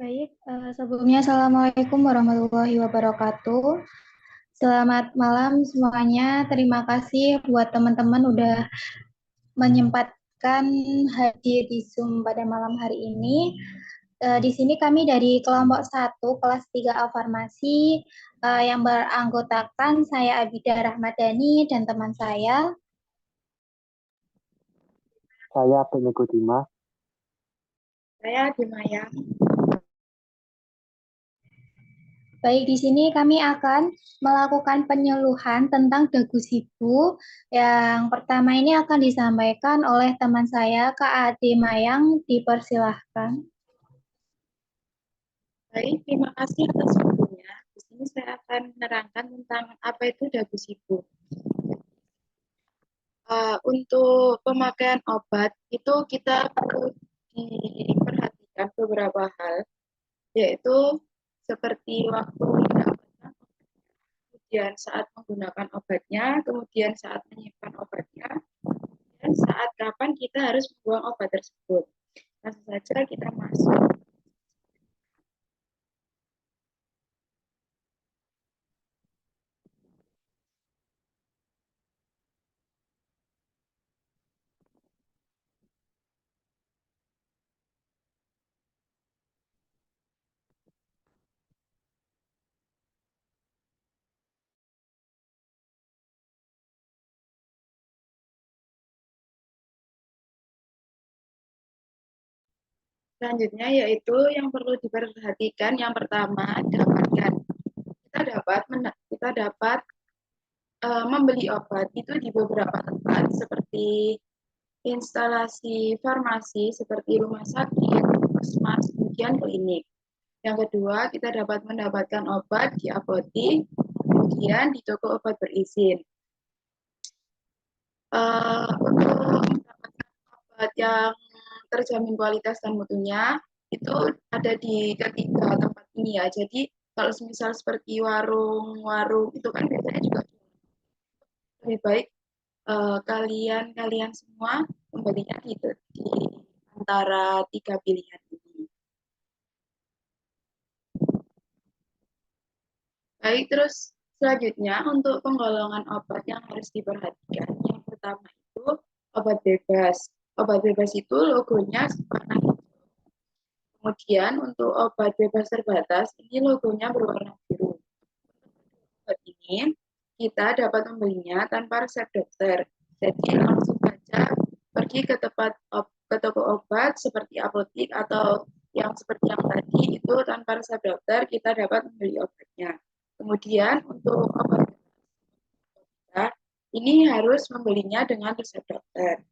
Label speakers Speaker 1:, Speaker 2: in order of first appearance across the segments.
Speaker 1: Baik, sebelumnya Assalamualaikum warahmatullahi wabarakatuh. Selamat malam semuanya. Terima kasih buat teman-teman udah menyempatkan hadir di Zoom pada malam hari ini. Di sini kami dari kelompok 1 kelas 3 Alfarmasi yang beranggotakan saya Abida Rahmadani dan teman
Speaker 2: Saya Penyeguh Dimas.
Speaker 3: Saya Dimaya.
Speaker 1: Baik, di sini kami akan melakukan penyuluhan tentang dagu sibu. Yang pertama ini akan disampaikan oleh teman saya, Kak Ade Mayang. Dipersilahkan.
Speaker 3: Baik, terima kasih atas waktunya. Di sini saya akan menerangkan tentang apa itu dagu sibu. Untuk pemakaian obat itu kita perlu diperhatikan beberapa hal, yaitu seperti waktu mendapatkan, kemudian saat menggunakan obatnya, kemudian saat menyimpan obatnya, dan saat kapan kita harus membuang obat tersebut. Langsung saja kita masuk. Selanjutnya yaitu yang perlu diperhatikan yang pertama dapatkan kita dapat membeli obat itu di beberapa tempat seperti instalasi farmasi seperti rumah sakit, puskesmas, kemudian klinik. Yang kedua, kita dapat mendapatkan obat di apotik, kemudian di toko obat berizin. Untuk mendapatkan obat yang terjamin kualitas dan mutunya itu ada di ketiga tempat ini ya. Jadi kalau misal seperti warung-warung itu kan biasanya juga lebih baik kalian semua membelinya di antara tiga pilihan ini. Baik, terus selanjutnya untuk penggolongan obat yang harus diperhatikan. Yang pertama itu obat bebas. Obat bebas itu logonya warna hijau. Kemudian untuk obat bebas terbatas, ini logonya berwarna biru. Obat ini kita dapat membelinya tanpa resep dokter. Jadi langsung saja pergi ke toko obat seperti apotik atau yang seperti yang tadi itu tanpa resep dokter kita dapat membeli obatnya. Kemudian untuk obat kita ini harus membelinya dengan resep dokter.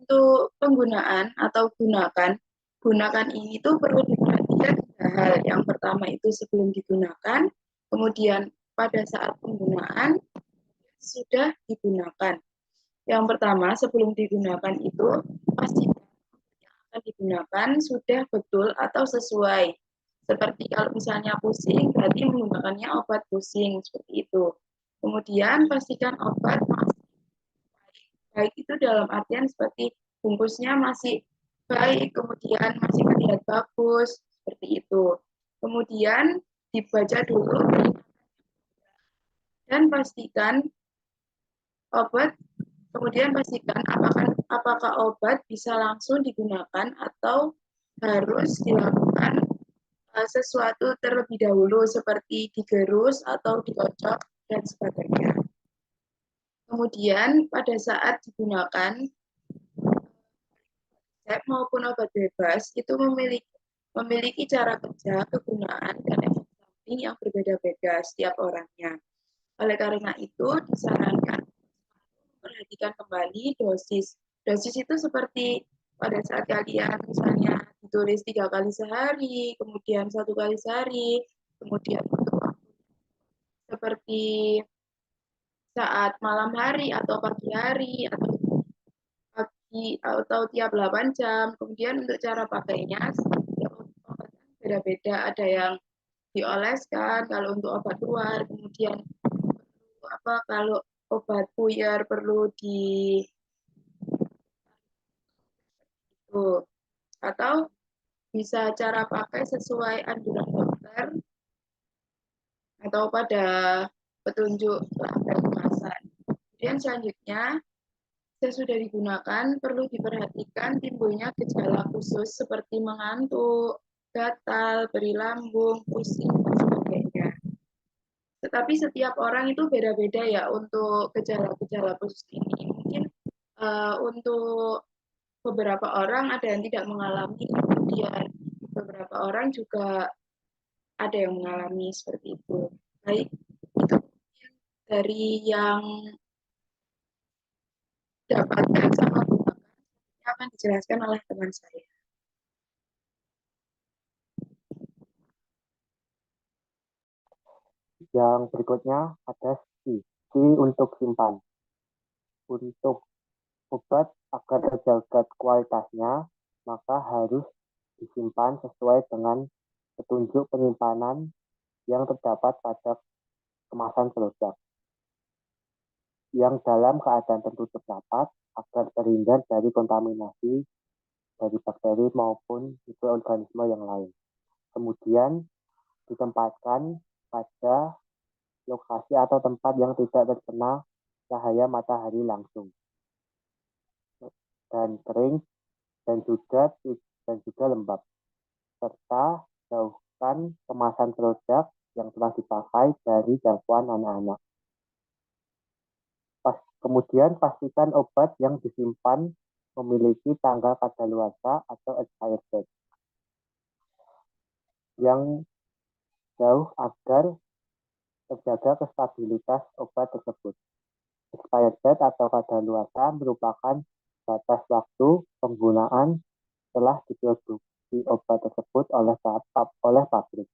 Speaker 3: Untuk penggunaan atau gunakan ini tuh perlu diperhatikan tiga hal. Yang pertama itu sebelum digunakan, kemudian pada saat penggunaan sudah digunakan. Yang pertama sebelum digunakan itu pastikan yang akan digunakan sudah betul atau sesuai. Seperti kalau misalnya pusing, berarti menggunakannya obat pusing seperti itu. Kemudian pastikan obat masih baik itu dalam artian seperti bungkusnya masih baik, kemudian masih terlihat bagus, seperti itu. Kemudian dibaca dulu dan pastikan obat, kemudian pastikan apakah obat bisa langsung digunakan atau harus dilakukan sesuatu terlebih dahulu seperti digerus atau dikocok dan sebagainya. Kemudian pada saat digunakan resep maupun obat bebas itu memiliki cara kerja, kegunaan, dan efek samping yang berbeda-beda setiap orangnya. Oleh karena itu, disarankan perhatikan kembali dosis. Dosis itu seperti pada saat kalian misalnya ditulis 3 kali sehari, kemudian 1 kali sehari, kemudian untuk seperti saat malam hari atau pagi hari atau tiap 8 jam. Kemudian untuk cara pakainya setiap obat beda-beda, ada yang dioleskan, kalau untuk obat luar, kemudian kalau obat puyer perlu di itu, atau bisa cara pakai sesuai anjuran dokter atau pada petunjuk label kemasan. Kemudian selanjutnya, sesudah digunakan perlu diperhatikan timbulnya gejala khusus seperti mengantuk, gatal, beri lambung, pusing, dan sebagainya. Tetapi setiap orang itu beda-beda ya untuk gejala-gejala khusus ini. Mungkin untuk beberapa orang ada yang tidak mengalami, kemudian beberapa orang juga ada yang mengalami seperti itu. Baik, itu dari yang dapatkan sama gunakan akan dijelaskan oleh teman saya.
Speaker 2: Yang berikutnya ada C. C untuk simpan. Untuk obat agar terjaga kualitasnya, maka harus disimpan sesuai dengan petunjuk penyimpanan yang terdapat pada kemasan produk, yang dalam keadaan tertutup rapat agar terhindar dari kontaminasi dari bakteri maupun mikroorganisme yang lain. Kemudian ditempatkan pada lokasi atau tempat yang tidak terkena cahaya matahari langsung dan kering dan juga lembab, serta jauhkan kemasan produk yang telah dipakai dari jangkauan anak-anak. Kemudian pastikan obat yang disimpan memiliki tanggal kadaluarsa atau expired date yang jauh agar terjaga kestabilitas obat tersebut. Expired date atau kadaluarsa merupakan batas waktu penggunaan setelah diproduksi obat tersebut oleh pabrik.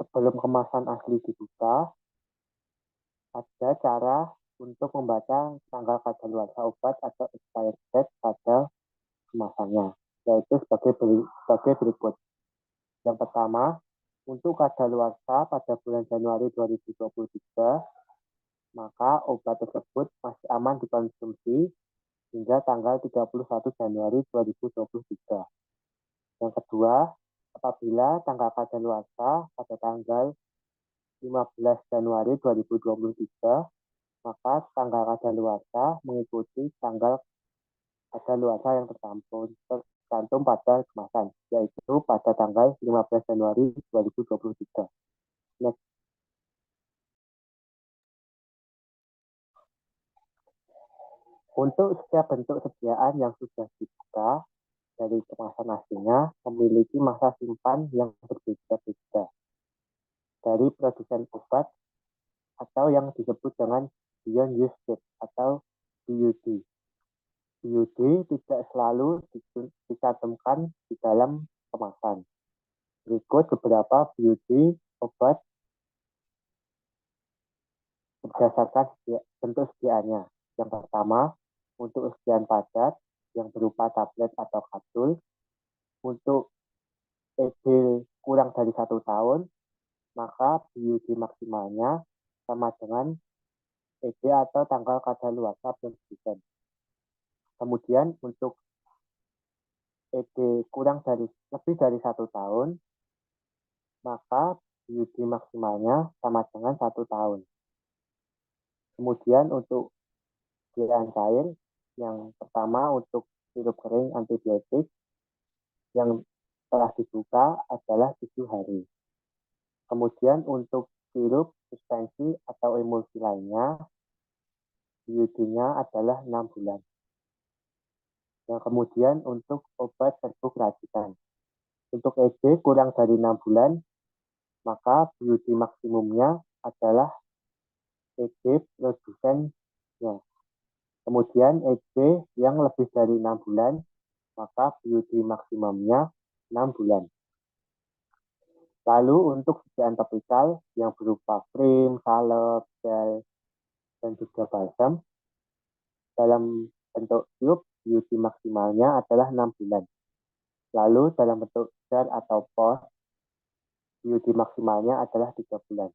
Speaker 2: Sebelum kemasan asli dibuka, ada cara untuk membaca tanggal kadaluarsa obat atau expired date pada kemasannya, yaitu sebagai berikut. Yang pertama, untuk kadaluarsa pada bulan Januari 2023, maka obat tersebut masih aman dikonsumsi hingga tanggal 31 Januari 2023. Yang kedua, apabila tanggal kadaluarsa pada tanggal 15 Januari 2023, maka tanggal kadaluarsa mengikuti tanggal kadaluarsa yang tercantum pada kemasan, yaitu pada tanggal 15 Januari 2023. Next. Untuk setiap bentuk sediaan yang sudah dibuka dari kemasan aslinya memiliki masa simpan yang berbeda-beda dari produsen obat atau yang disebut dengan beyond use date atau BUD. BUD tidak selalu dicantumkan di dalam kemasan. Berikut beberapa BUD obat berdasarkan bentuk sediaannya. Yang pertama, untuk sediaan padat yang berupa tablet atau kapsul. Untuk ED kurang dari 1 tahun, maka BUD maksimalnya sama dengan ED atau tanggal kadaluarsa produsen. Kemudian untuk ED lebih dari 1 tahun, maka BUD maksimalnya sama dengan 1 tahun. Kemudian untuk sediaan cair, yang pertama untuk sirup kering antibiotik yang telah dibuka adalah 7 hari. Kemudian untuk sirup, suspensi, atau emulsi lainnya, BUD-nya adalah 6 bulan. Yang kemudian untuk obat serbuk racikan. Untuk ED kurang dari 6 bulan, maka BUD maksimumnya adalah ED produsennya. Kemudian ED yang lebih dari 6 bulan, maka BUD maksimumnya 6 bulan. Lalu untuk sediaan topikal yang berupa krim, salep, gel, dan juga balsam, dalam bentuk tube, BUD maksimalnya adalah 6 bulan. Lalu dalam bentuk jar atau pos, BUD maksimalnya adalah 3 bulan.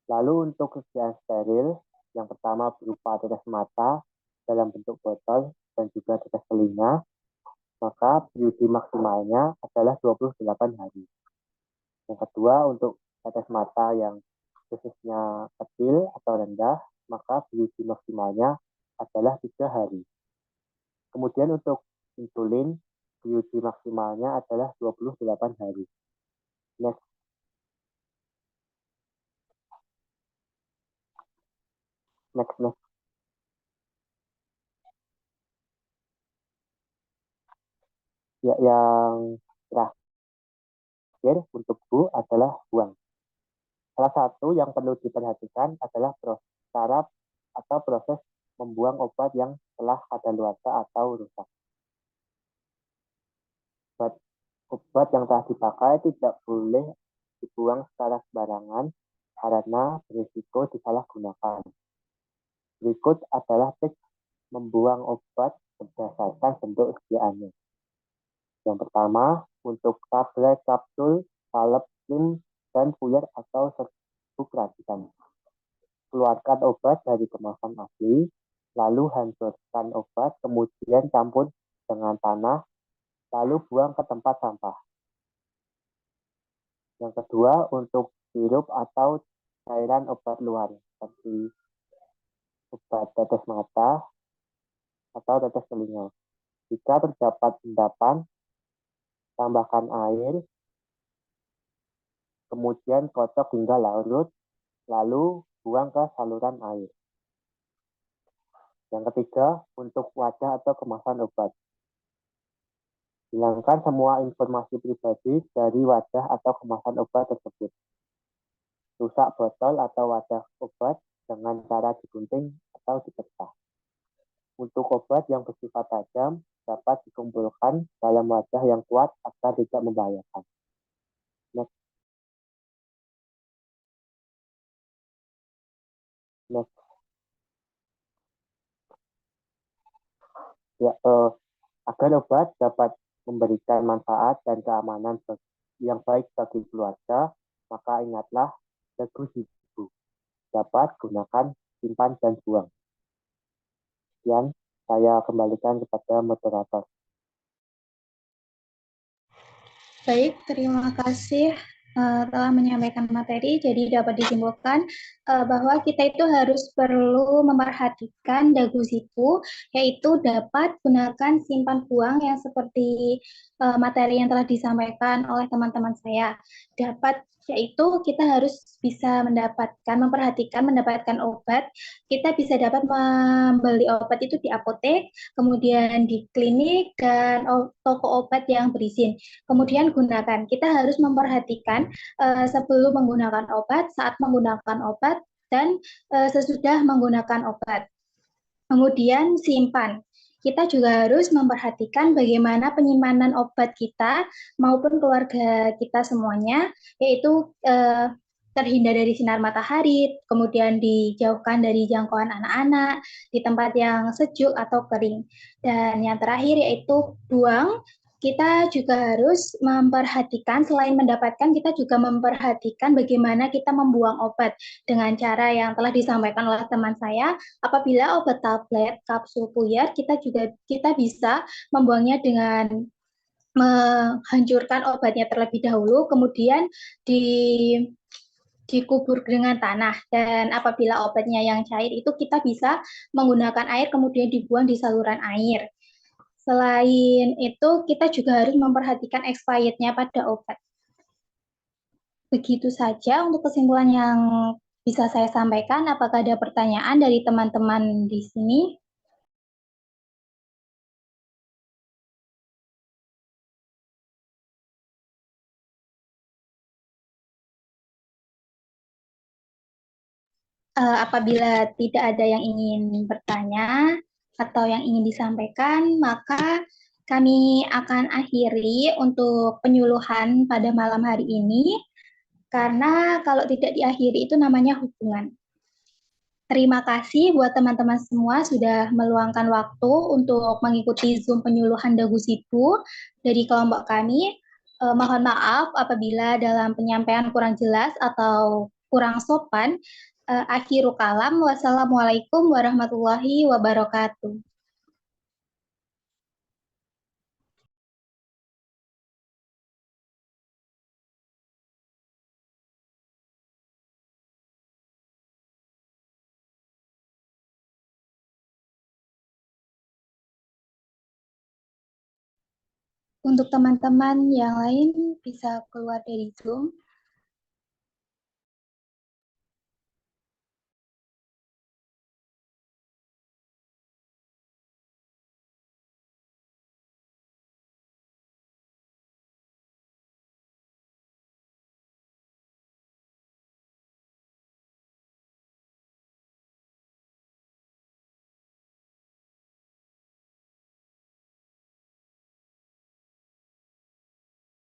Speaker 2: Lalu untuk kerjaan steril, yang pertama berupa tetes mata dalam bentuk botol dan juga tetes telinga, maka BUD maksimalnya adalah 28 hari. Yang kedua, untuk tetes mata yang dosisnya kecil atau rendah, maka BUD maksimalnya adalah 3 hari. Kemudian untuk insulin, BUD maksimalnya adalah 28 hari. Next. Ya, yang terakhir untuk Bu adalah buang. Salah satu yang perlu diperhatikan adalah cara atau proses membuang obat yang telah kadaluarsa atau rusak. Obat yang telah dipakai tidak boleh dibuang secara sembarangan karena berisiko disalahgunakan. Berikut adalah tips membuang obat berdasarkan bentuk sediaannya. Yang pertama, untuk tablet, kapsul, salep, krim, dan puyer atau serbuk racikan. Keluarkan obat dari kemasan asli, lalu hancurkan obat, kemudian campur dengan tanah, lalu buang ke tempat sampah. Yang kedua, untuk sirup atau cairan obat luar, seperti obat tetes mata atau tetes telinga. Jika terdapat endapan, tambahkan air, kemudian kocok hingga larut, lalu buang ke saluran air. Yang ketiga, untuk wadah atau kemasan obat. Hilangkan semua informasi pribadi dari wadah atau kemasan obat tersebut. Rusak botol atau wadah obat dengan cara digunting atau dipecah. Untuk obat yang bersifat tajam, dapat dikumpulkan dalam wadah yang kuat agar tidak membahayakan. Next. Ya, agar obat dapat memberikan manfaat dan keamanan yang baik bagi keluarga, maka ingatlah teguh ibu. Dapat gunakan, simpan, dan buang. Sekian, saya kembalikan kepada moderator.
Speaker 1: Baik, terima kasih telah menyampaikan materi. Jadi dapat disimpulkan bahwa kita itu harus perlu memerhatikan dagu siku, yaitu dapat gunakan simpan buang yang seperti materi yang telah disampaikan oleh teman-teman saya. Dapat yaitu kita harus bisa mendapatkan obat. Kita bisa dapat membeli obat itu di apotek, kemudian di klinik dan toko obat yang berizin. Kemudian gunakan. Kita harus memperhatikan sebelum menggunakan obat, saat menggunakan obat, dan sesudah menggunakan obat. Kemudian simpan. Kita juga harus memperhatikan bagaimana penyimpanan obat kita maupun keluarga kita semuanya, yaitu terhindar dari sinar matahari, kemudian dijauhkan dari jangkauan anak-anak, di tempat yang sejuk atau kering. Dan yang terakhir yaitu buang. Kita juga harus memperhatikan, selain mendapatkan, kita juga memperhatikan bagaimana kita membuang obat dengan cara yang telah disampaikan oleh teman saya. Apabila obat tablet, kapsul, puyer, kita bisa membuangnya dengan menghancurkan obatnya terlebih dahulu, kemudian dikubur dengan tanah. Dan apabila obatnya yang cair itu kita bisa menggunakan air kemudian dibuang di saluran air. Selain itu, kita juga harus memperhatikan expirednya pada obat. Begitu saja untuk kesimpulan yang bisa saya sampaikan. Apakah ada pertanyaan dari teman-teman di sini? Apabila tidak ada yang ingin bertanya atau yang ingin disampaikan, maka kami akan akhiri untuk penyuluhan pada malam hari ini, karena kalau tidak diakhiri itu namanya hubungan. Terima kasih buat teman-teman semua sudah meluangkan waktu untuk mengikuti Zoom penyuluhan dagu siku dari kelompok kami. Mohon maaf apabila dalam penyampaian kurang jelas atau kurang sopan. Akhirul kalam. Wassalamualaikum warahmatullahi wabarakatuh. Untuk teman-teman yang lain bisa keluar dari Zoom.